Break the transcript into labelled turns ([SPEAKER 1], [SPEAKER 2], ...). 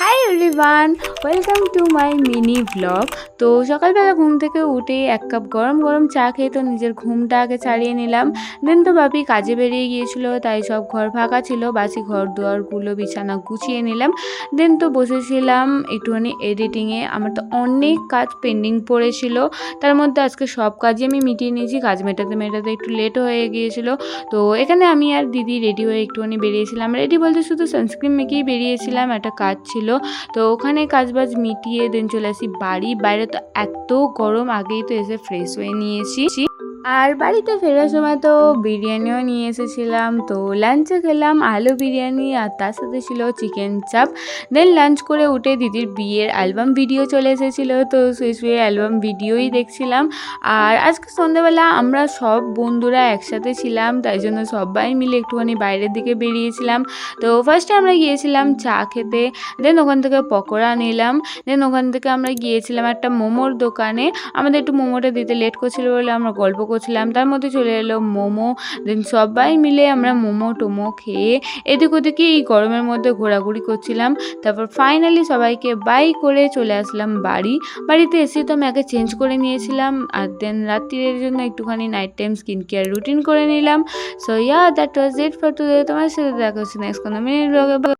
[SPEAKER 1] Hi everyone, welcome to my mini blog. তো সকালবেলা ঘুম থেকে উঠেই এক কাপ গরম গরম চা খেয়ে তো নিজের ঘুমটা আগে ছাড়িয়ে নিলাম। দেন তো ভাবি কাজে বেরিয়ে গিয়েছিল, তাই সব ঘর ফাঁকা ছিল, বাসি ঘর দুয়ারগুলো বিছানা গুছিয়ে নিলাম। দেন তো বসেছিলাম একটুখানি এডিটিংয়ে। আমার তো অনেক কাজ পেন্ডিং পড়েছিল, তার মধ্যে আজকে সব কাজই আমি মিটিয়ে নিয়েছি। কাজ মেটাতে মেটাতে একটু লেট হয়ে গিয়েছিল। তো এখানে আমি আর দিদি রেডি হয়ে একটুখানি বেরিয়েছিলাম। রেডি বলতে শুধু সানস্ক্রিন মেখেই বেরিয়েছিলাম, একটা কাজ ছিল। তো ওখানে কাজবাজ মিটিয়ে দেন চলে আসি বাড়ি। বাইরে তো এত গরম, আগেই তো এসে ফ্রেশ হয়ে নিয়েছি। আর বাড়িতে ফেরার সময় তো বিরিয়ানিও নিয়ে এসেছিলাম। তো লাঞ্চে খেলাম আলু বিরিয়ানি, আর তার সাথে ছিল চিকেন চাপ। দেন লাঞ্চ করে উঠে দিদির বিয়ের অ্যালবাম ভিডিও চলে এসেছিলো, তো শুয়ে শুয়ে অ্যালবাম ভিডিওই দেখছিলাম। আর আজকে সন্ধ্যেবেলা আমরা সব বন্ধুরা একসাথে ছিলাম, তাই জন্য সবাই মিলে একটুখানি বাইরের দিকে বেরিয়েছিলাম। তো ফার্স্টে আমরা গিয়েছিলাম চা খেতে, দেন ওখান থেকে পকোড়া নিলাম। দেন ওখান থেকে আমরা গিয়েছিলাম একটা মোমোর দোকানে। আমাদের একটু মোমোটা দিতে লেট করছিল বলে আমরা গল্প করছিলাম, তার মধ্যে চলে এলো মোমো। দেন সবাই মিলে আমরা মোমো টোমো খেয়ে এদিক ওদিকে এই গরমের মধ্যে ঘোরাঘুরি করছিলাম। তারপর ফাইনালি সবাইকে বাই করে চলে আসলাম বাড়িতে এসে তো আমি আগে চেঞ্জ করে নিয়েছিলাম, আর দেন রাত্রির জন্য একটুখানি night time skin care routine করে নিলাম। So that was it for today. তোমার সাথে দেখা হচ্ছে নেক্সট কোনো মিনিট ব্লগে।